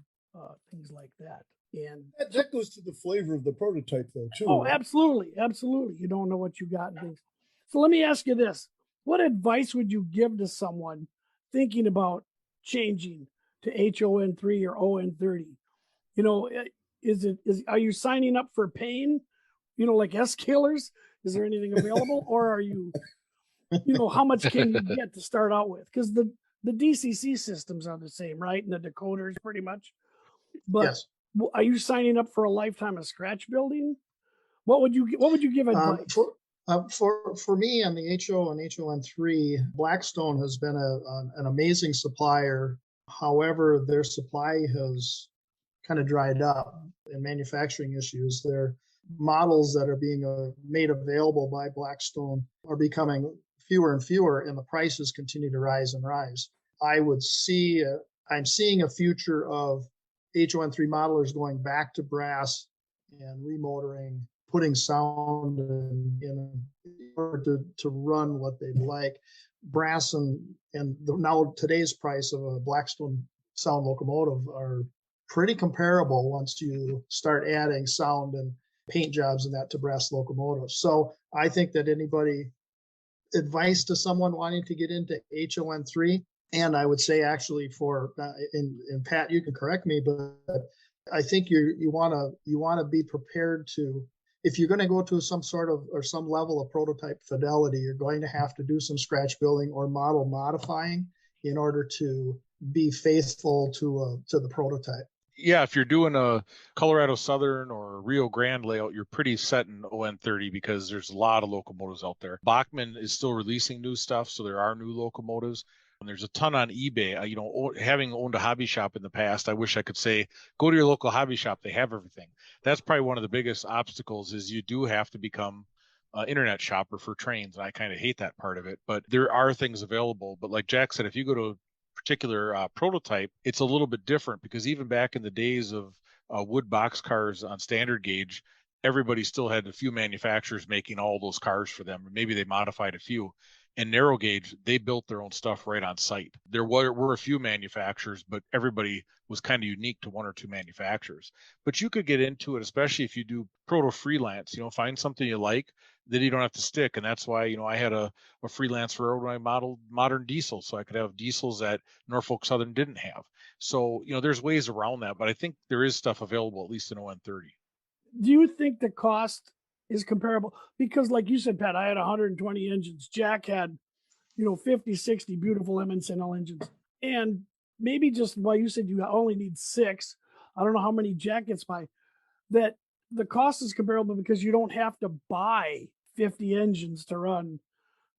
things like that. And That goes to the flavor of the prototype, though, too. oh, right? absolutely, absolutely. You don't know what you got and things. So let me ask you this: what advice would you give to someone thinking about changing to HON3 or ON30? Are you signing up for pain? Like S killers? Is there anything available, or are you? How much can you get to start out with? Because the DCC systems are the same, right? And the decoders pretty much. But Yes. are you signing up for a lifetime of scratch building? What would you give advice? For me on the HO and HON3, Blackstone has been an amazing supplier. However, their supply has kind of dried up in manufacturing issues. Their models that are being made available by Blackstone are becoming fewer and fewer, and the prices continue to rise and rise. I'm seeing a future of HON3 modelers going back to brass and remotoring, putting sound in order to run what they'd like. Brass now today's price of a Blackstone sound locomotive are pretty comparable once you start adding sound and paint jobs and that to brass locomotives. So I think that advice to someone wanting to get into HON3, and I would say actually and Pat, you can correct me, but I think you want to be prepared to, if you're going to go to some sort of or some level of prototype fidelity, you're going to have to do some scratch building or model modifying in order to be faithful to the prototype. Yeah, if you're doing a Colorado Southern or Rio Grande layout, you're pretty set in ON30 because there's a lot of locomotives out there. Bachmann is still releasing new stuff, so there are new locomotives. And there's a ton on eBay. Having owned a hobby shop in the past, I wish I could say, go to your local hobby shop. They have everything. That's probably one of the biggest obstacles is you do have to become an internet shopper for trains. And I kind of hate that part of it, but there are things available. But like Jack said, if you go to particular prototype, it's a little bit different because even back in the days of wood box cars on standard gauge, everybody still had a few manufacturers making all those cars for them. Maybe they modified a few. In narrow gauge, they built their own stuff right on site. There were a few manufacturers, but everybody was kind of unique to one or two manufacturers. But you could get into it, especially if you do proto freelance, find something you like that you don't have to stick. And that's why, I had a freelance railroad when I modeled modern diesels, so I could have diesels that Norfolk Southern didn't have. So, there's ways around that, but I think there is stuff available, at least in ON30. Do you think the cost is comparable? Because like you said, Pat, I had 120 engines. Jack had, 50, 60 beautiful Emerson engines. And maybe just while you said you only need 6, I don't know how many Jack gets by, that the cost is comparable because you don't have to buy 50 engines to run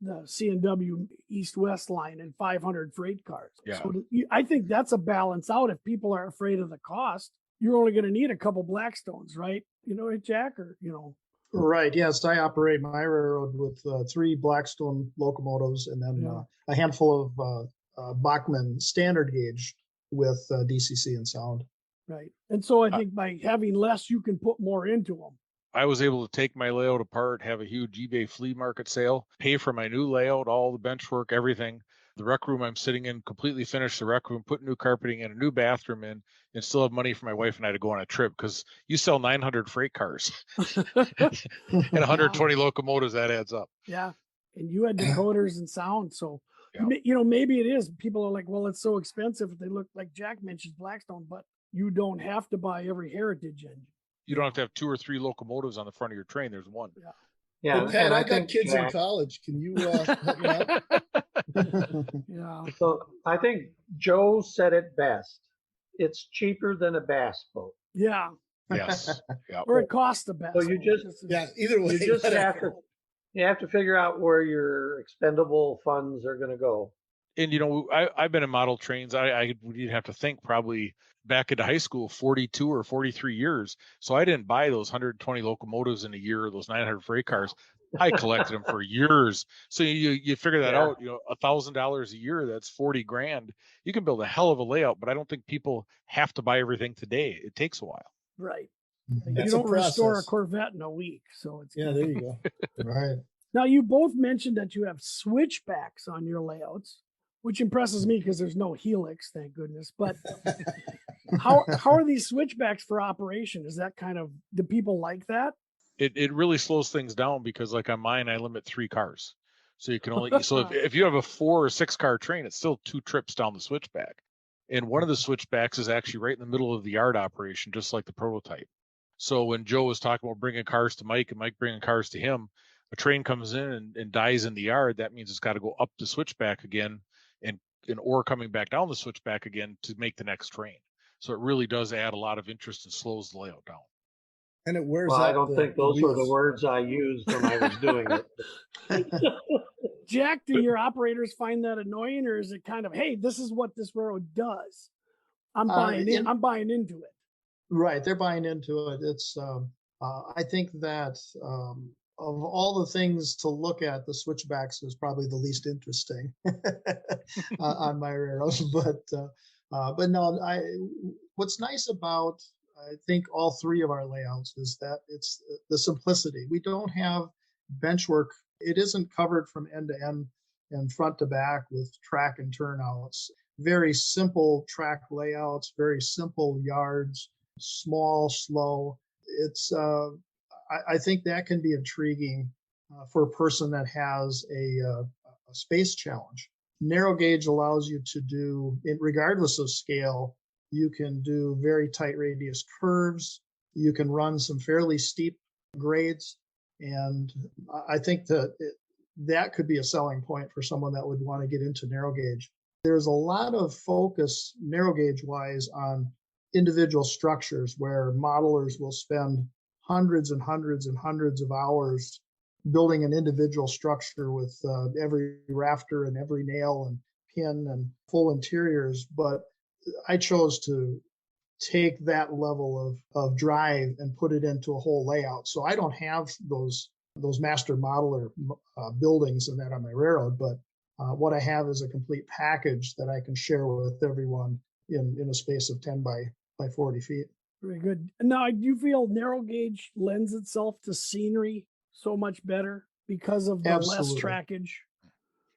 the C&W East-West line and 500 freight cars. Yeah. So I think that's a balance out. If people are afraid of the cost, you're only going to need a couple Blackstones, right? Jack, or. Right. Yes, I operate my railroad with 3 Blackstone locomotives and then a handful of Bachmann standard gauge with DCC and sound. Right. And so I think by having less, you can put more into them. I was able to take my layout apart, have a huge eBay flea market sale, pay for my new layout, all the bench work, everything. The rec room I'm sitting in, completely finished the rec room, put new carpeting in, a new bathroom in, and still have money for my wife and I to go on a trip because you sell 900 freight cars and 120 locomotives, that adds up. Yeah. And you had decoders and sound. So, maybe it is. People are like, well, it's so expensive. They look like Jack mentioned Blackstone, but you don't have to buy every heritage engine. You don't have to have 2 or 3 locomotives on the front of your train. There's one. Yeah. Yeah, Pat, and I got think kids in college. Can you help me out? Yeah. So I think Joe said it best. It's cheaper than a bass boat. Yeah. Yes. Yeah. Or it costs the best. So you just Either way. you just have to figure out where your expendable funds are going to go. And I've been in model trains. I would have to think probably back into high school, 42 or 43 years. So I didn't buy those 120 locomotives in a year, those 900 freight cars. I collected them for years. So you figure that Yeah. out, $1,000 a year, that's 40 grand. You can build a hell of a layout, but I don't think people have to buy everything today. It takes a while. Right. Mhm. You It's a don't restore a process. Corvette in a week. So it's Yeah, kinda- there you go. Right. Now, you both mentioned that you have switchbacks on your layouts, which impresses me because there's no helix, thank goodness. But how are these switchbacks for operation? Is that do people like that? It really slows things down because like on mine, I limit 3 cars. So you can only, so if you have a 4 or 6 car train, it's still 2 trips down the switchback. And one of the switchbacks is actually right in the middle of the yard operation, just like the prototype. So when Joe was talking about bringing cars to Mike and Mike bringing cars to him, a train comes in and dies in the yard. That means it's got to go up the switchback again and or coming back down the switchback again to make the next train. So it really does add a lot of interest and slows the layout down. And it wears Well, out I don't the, think the those were the wheels. words I used when I was doing it. Jack, do your operators find that annoying, or is it kind of, hey, this is what this railroad does? I'm buying in. I'm buying into it. Right, they're buying into it. It's I think that of all the things to look at, the switchbacks is probably the least interesting on my railroad. But no, what's nice about I think all 3 of our layouts is that it's the simplicity. We don't have bench work. It isn't covered from end to end and front to back with track and turnouts. Very simple track layouts, very simple yards, small, slow. It's I think that can be intriguing for a person that has a space challenge. Narrow gauge allows you to do, regardless of scale, you can do very tight radius curves. You can run some fairly steep grades. And I think that that could be a selling point for someone that would want to get into narrow gauge. There's a lot of focus narrow gauge wise on individual structures where modelers will spend hundreds and hundreds and hundreds of hours building an individual structure with every rafter and every nail and pin and full interiors. But I chose to take that level of drive and put it into a whole layout. So I don't have those master modeler buildings and that on my railroad, but what I have is a complete package that I can share with everyone in a space of 10 by 40 feet. Very good. Now, do you feel narrow gauge lends itself to scenery so much better because of the Absolutely. less trackage?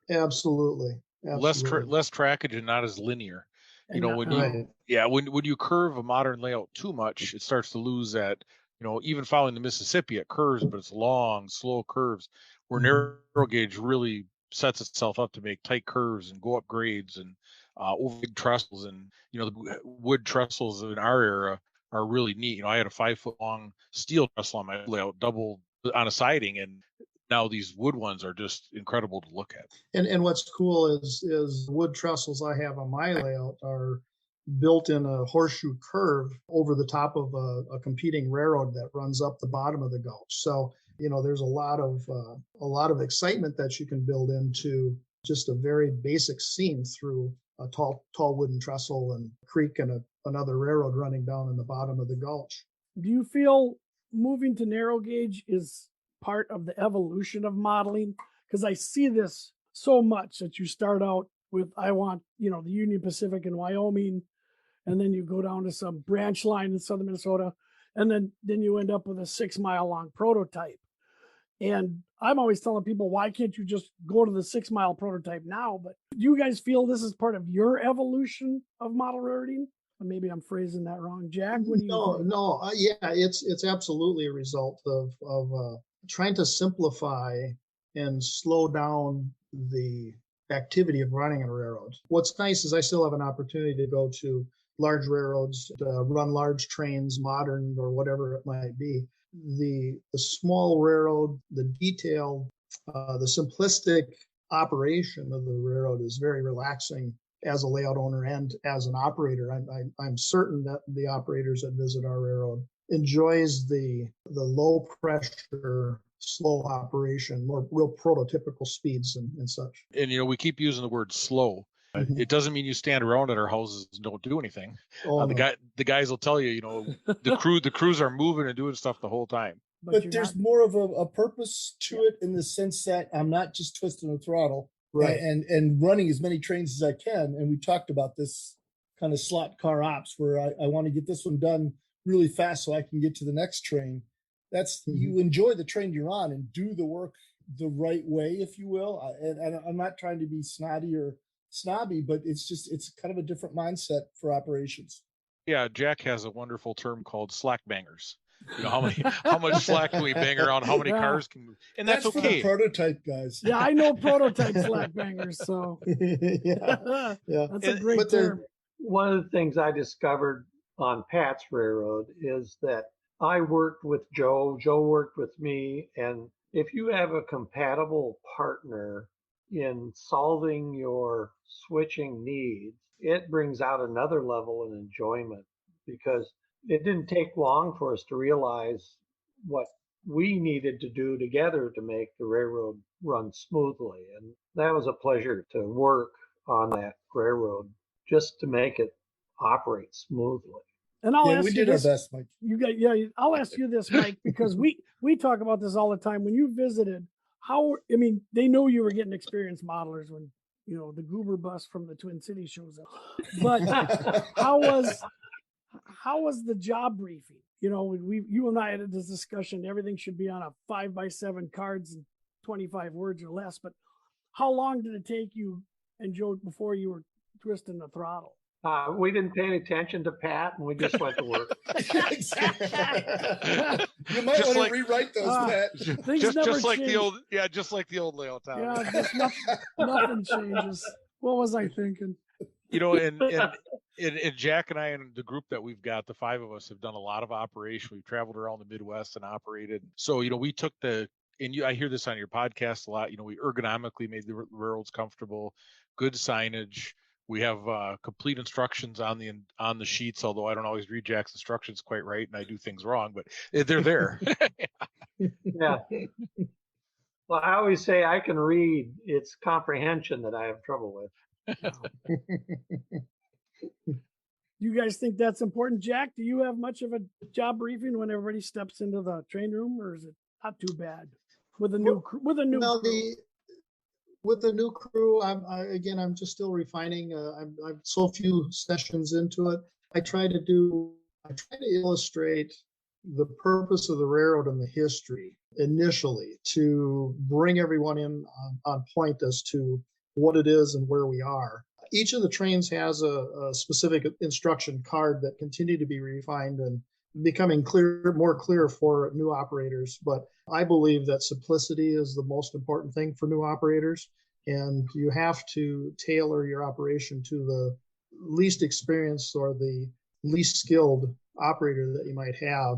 Absolutely. Less trackage and not as linear. And when you curve a modern layout too much, it starts to lose that, even following the Mississippi, it curves, but it's long, slow curves, where narrow gauge really sets itself up to make tight curves and go up grades and over big trestles. And, the wood trestles in our era are really neat. I had a 5-foot long steel trestle on my layout, double on a siding, and now these wood ones are just incredible to look at. And what's cool is wood trestles I have on my layout are built in a horseshoe curve over the top of a competing railroad that runs up the bottom of the gulch. So, there's a lot of excitement that you can build into just a very basic scene through a tall wooden trestle and creek and another railroad running down in the bottom of the gulch. Do you feel moving to narrow gauge is part of the evolution of modeling? Because I see this so much that you start out with, I want, the Union Pacific in Wyoming, and then you go down to some branch line in southern Minnesota, and then you end up with a 6-mile long prototype. And I'm always telling people, why can't you just go to the 6-mile prototype now? But do you guys feel this is part of your evolution of model railroading? Or maybe I'm phrasing that wrong. Jack, what do you think? No, yeah, it's absolutely a result of trying to simplify and slow down the activity of running a railroad. What's nice is I still have an opportunity to go to large railroads, run large trains, modern or whatever it might be. The small railroad, the detail, the simplistic operation of the railroad is very relaxing as a layout owner and as an operator. I'm certain that the operators that visit our railroad enjoys the low pressure, slow operation, more real prototypical speeds and such. And we keep using the word slow. It doesn't mean you stand around at our houses and don't do anything. The guys will tell you, the crews are moving and doing stuff the whole time. But you're there's not- more of a purpose to it in the sense that I'm not just twisting the throttle Right. and running as many trains as I can. And we talked about this kind of slot car ops where I want to get this one done really fast so I can get to the next train. That's you enjoy the train you're on and do the work the right way, if you will. And I'm not trying to be snotty or snobby, but it's kind of a different mindset for operations. Yeah, Jack has a wonderful term called slack bangers. You know, how much slack can we bang around? How many Yeah. cars can move? And that's for the okay. prototype guys. Yeah, I know prototype slack bangers, so Yeah. that's a And- great But they're- term. One of the things I discovered on Pat's Railroad is that I worked with Joe, Joe worked with me, and if you have a compatible partner in solving your switching needs, it brings out another level of enjoyment because it didn't take long for us to realize what we needed to do together to make the railroad run smoothly. And that was a pleasure to work on that railroad just to make it operate smoothly. And I'll Yeah, ask we you did our this. best, Mike. I'll ask you this, Mike, because we talk about this all the time. When you visited, they know you were getting experienced modelers when, the Goober bus from the Twin Cities shows up. But how was the job briefing? You and I had this discussion, everything should be on a 5x7 cards and 25 words or less. But how long did it take you and Joe before you were twisting the throttle? We didn't pay any attention to Pat, and we just went to work. Exactly. You might Just want like- to rewrite those, Pat. Things just never like change. just like the old layout, Tom. Yeah, just nothing changes. What was I thinking? And Jack and I and the group that we've got, the five of us, have done a lot of operation. We've traveled around the Midwest and operated. So, we took I hear this on your podcast a lot, we ergonomically made the railroads comfortable, good signage. We have complete instructions on the sheets, although I don't always read Jack's instructions quite right and I do things wrong, but they're there. Yeah. Well, I always say I can read. It's comprehension that I have trouble with. You guys think that's important? Jack, do you have much of a job briefing when everybody steps into the train room, or is it not too bad with a new crew? No, crew? with the new crew, I'm just still refining. I'm so few sessions into it. I try to illustrate the purpose of the railroad and the history initially to bring everyone in on point as to what it is and where we are. Each of the trains has a specific instruction card that continue to be refined and becoming more clear for new operators. But I believe that simplicity is the most important thing for new operators. And you have to tailor your operation to the least experienced or the least skilled operator that you might have.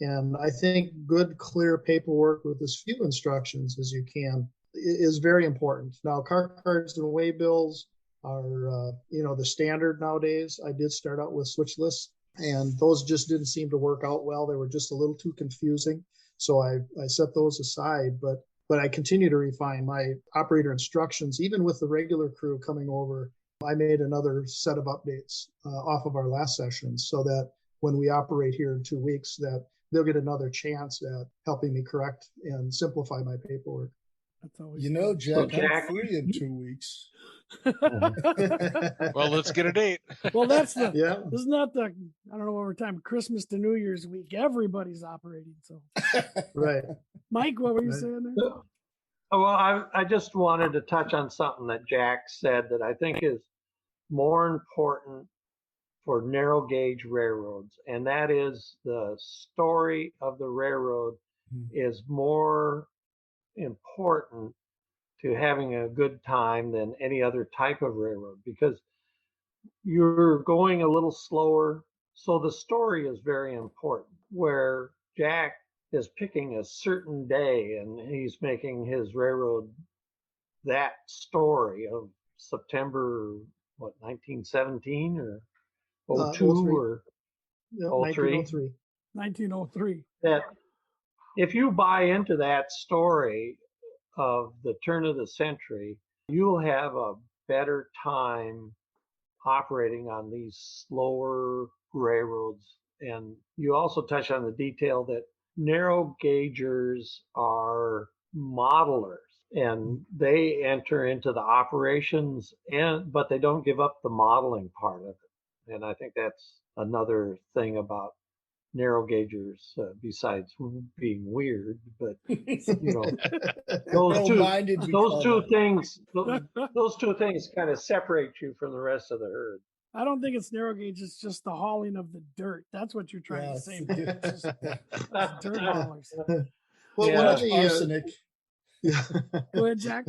And I think good, clear paperwork with as few instructions as you can is very important. Now, car cards and waybills are, the standard nowadays. I did start out with switch lists, and those just didn't seem to work out well. They were just a little too confusing. So I set those aside, but I continue to refine my operator instructions. Even with the regular crew coming over, I made another set of updates off of our last session so that when we operate here in 2 weeks, that they'll get another chance at helping me correct and simplify my paperwork. That's always Jack, Jack- I'm free in 2 weeks. Well, let's get a date. Well, that's the Yeah. isn't that the I don't know what time Christmas to New Year's week. Everybody's operating. So, Right. Mike, what were you Right. saying there? Well, I just wanted to touch on something that Jack said that I think is more important for narrow gauge railroads, and that is the story of the railroad is more important to having a good time than any other type of railroad because you're going a little slower. So the story is very important. Where Jack is picking a certain day and he's making his railroad that story of September, 1917 or 02 03. or Yeah, 03. 1903. 1903. That if you buy into that story of the turn of the century, you'll have a better time operating on these slower railroads. And you also touch on the detail that narrow gaugers are modelers, and they enter into the operations, but they don't give up the modeling part of it. And I think that's another thing about narrow gaugers, besides being weird. But those two things kind of separate you from the rest of the herd. I don't think it's narrow gauge. It's just the hauling of the dirt. That's what you're trying to say. Just dirt haulers. Well, one of the arsenic. Go ahead, Jack.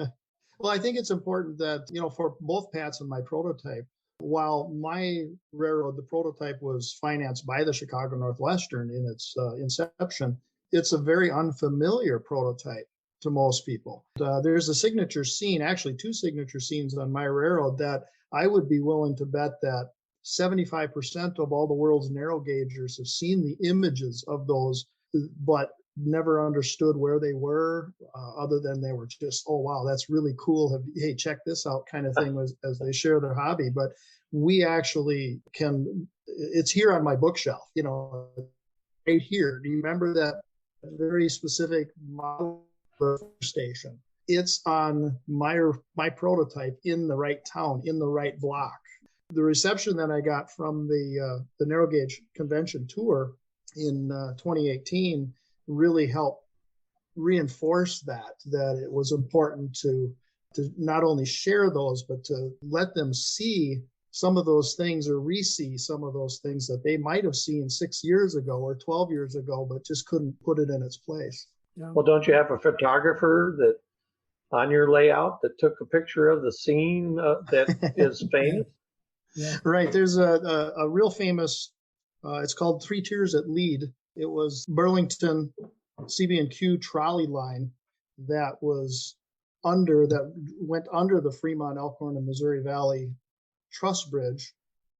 Well, I think it's important that, for both Pats and my prototype, while my railroad, the prototype, was financed by the Chicago Northwestern in its inception, it's a very unfamiliar prototype to most people. There's a signature scene, actually 2 signature scenes on my railroad that I would be willing to bet that 75% of all the world's narrow gaugers have seen the images of those, but never understood where they were, other than they were just, oh, wow, that's really cool. Hey, check this out kind of thing as they share their hobby. But we actually can, it's here on my bookshelf, right here. Do you remember that very specific model station? It's on my prototype in the right town, in the right block. The reception that I got from the narrow gauge convention tour in 2018 really helped reinforce that it was important to not only share those, but to let them see some of those things or re-see some of those things that they might have seen 6 years ago or 12 years ago, but just couldn't put it in its place. Yeah. Well, don't you have a photographer that on your layout that took a picture of the scene that is famous? Yeah. Right. There's a real famous, it's called 3 Tiers at Lead. It was Burlington CB&Q trolley line that went under the Fremont, Elkhorn, and Missouri Valley truss bridge,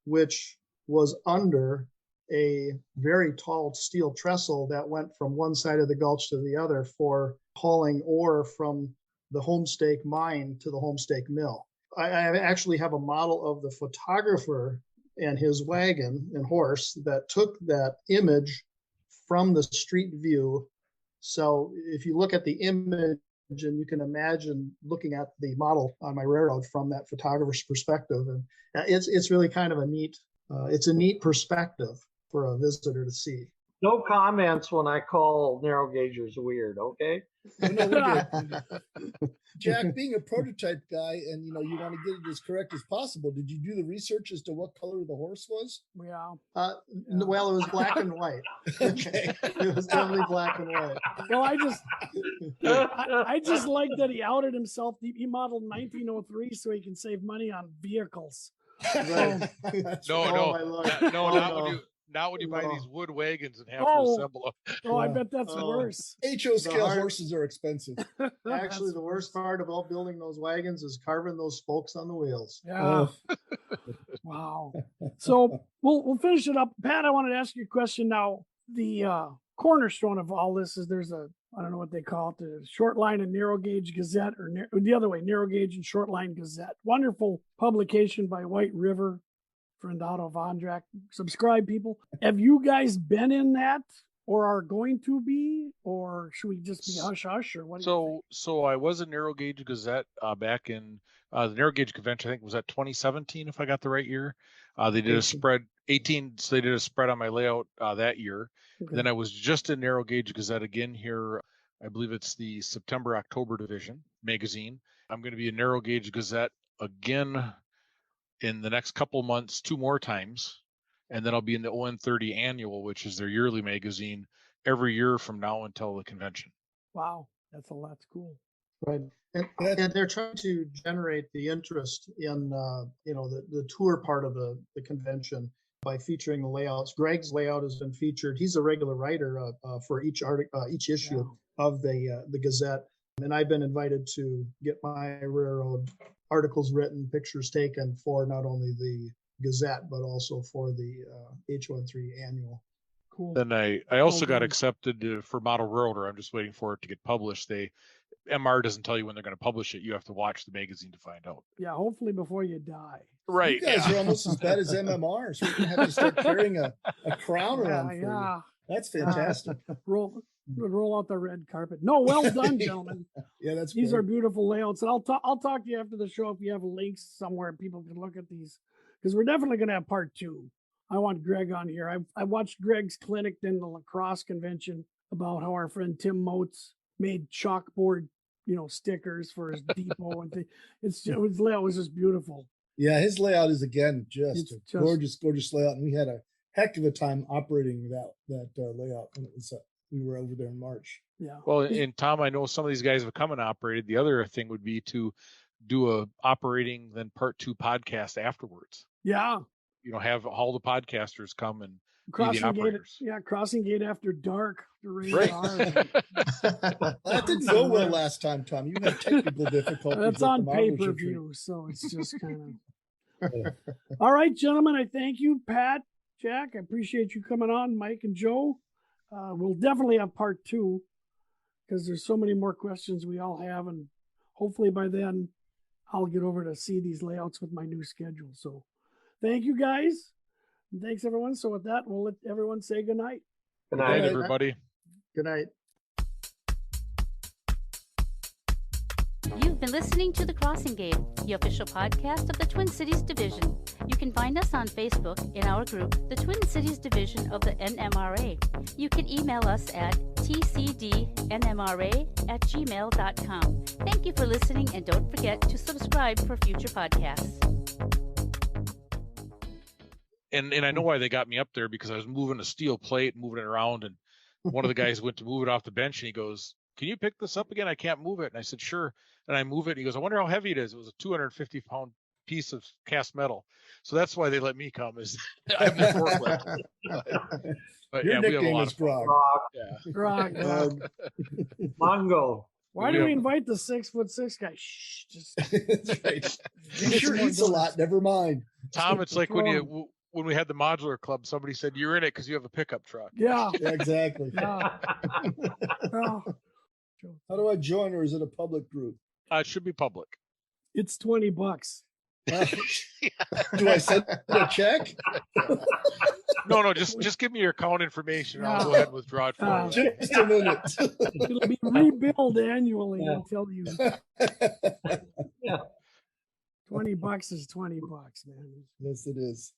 which was under a very tall steel trestle that went from one side of the gulch to the other for hauling ore from the Homestake mine to the Homestake mill. I actually have a model of the photographer and his wagon and horse that took that image from the street view. So if you look at the image, and you can imagine looking at the model on my railroad from that photographer's perspective, and it's really kind of a neat perspective for a visitor to see. No comments when I call narrow gaugers weird, okay? Jack, being a prototype guy, and you want to get it as correct as possible, did you do the research as to what color the horse was? Yeah. Well, it was black and white. Okay. It was definitely black and white. Well, I just like that he outed himself. He modeled 1903 so he can save money on vehicles. Right. Not when you buy these wood wagons and have to assemble them. Oh, I bet that's worse. HO scale horses are expensive. Actually, the worst part about building those wagons is carving those spokes on the wheels. Yeah. Wow. So we'll finish it up. Pat, I wanted to ask you a question now. The cornerstone of all this is there's I don't know what they call it, the Short Line and Narrow Gauge Gazette, or the other way, Narrow Gauge and Short Line Gazette. Wonderful publication by White River. Friendado Vondrak. Subscribe, people. Have you guys been in that or are going to be, or should we just be hush hush, or what? So I was in Narrow Gauge Gazette back in the Narrow Gauge Convention. I think was that 2017, if I got the right year. They did a spread 18. So they did a spread on my layout that year. Okay. Then I was just in Narrow Gauge Gazette again here. I believe it's the September-October division magazine. I'm going to be in Narrow Gauge Gazette again in the next couple months, 2 more times, and then I'll be in the ON30 annual, which is their yearly magazine, every year from now until the convention. Wow, that's cool. Right, and they're trying to generate the interest in the tour part of the convention by featuring the layouts. Greg's layout has been featured. He's a regular writer for each issue of the Gazette, and I've been invited to get my railroad articles written, pictures taken for not only the Gazette, but also for the H13 annual. Cool. Then I also got accepted for Model Railroader. I'm just waiting for it to get published. MR doesn't tell you when they're going to publish it. You have to watch the magazine to find out. Yeah, hopefully before you die. Right. You guys are almost as bad as MMR, so you're going to have to start carrying a crown around. Yeah. That's fantastic. roll out the red carpet. No, well done, gentlemen. Yeah, that's These great. are beautiful layouts, and I'll talk to you after the show if you have links somewhere people can look at these, because we're definitely going to have part 2. I want Greg on here. I watched Greg's clinic in the lacrosse convention about how our friend Tim Moats made chalkboard, stickers for his depot and his layout was just beautiful. Yeah, his layout is again It's just just- gorgeous layout, and we had a heck of a time operating that layout when it was we were over there in March. Yeah. Well, and Tom, I know some of these guys have come and operated. The other thing would be to do a operating then part 2 podcast afterwards. Yeah. Have all the podcasters come and be the Crossing gate. operators. Yeah. Crossing gate after dark. Right. That didn't go well last time, Tom. You had technical difficulties. That's with the on model pay-per-view, so it's just kind of. All right, gentlemen, I thank you, Pat, Jack. I appreciate you coming on, Mike and Joe. We'll definitely have part 2 because there's so many more questions we all have, and hopefully by then I'll get over to see these layouts with my new schedule. So thank you, guys. And thanks, everyone. So with that, we'll let everyone say goodnight. Good Good night, night. everybody. Good night. You've been listening to The Crossing Gate, the official podcast of the Twin Cities Division. You can find us on Facebook in our group, the Twin Cities Division of the NMRA. You can email us at tcdnmra@gmail.com. Thank you for listening, and don't forget to subscribe for future podcasts. And I know why they got me up there, because I was moving a steel plate, moving it around, and one of the guys went to move it off the bench, and he goes, "Can you pick this up again? I can't move it." And I said, "Sure." And I move it, and he goes, "I wonder how heavy it is." It was a 250-pound piece of cast metal. So that's why they let me come, is I'm the forklift. But Your yeah, we have a nickname lot is of fun. Grog. Rock, Yeah. Grog. Mongo. Why We do we have- invite the 6'6" guy? Shh, just That's right. He sure eats a lot. Never mind. Tom, it's like when Throw when we had the modular club, somebody said, "You're in it because you have a pickup truck." yeah. Yeah, exactly. Yeah. Oh, How do I join, or is it a public group? It should be public. it's $20. Do I send a check? No, just give me your account information. And I'll go Yeah. ahead and withdraw it for you. Just a minute. It'll be rebilled annually until you. Yeah. $20 is $20, man. Yes, it is.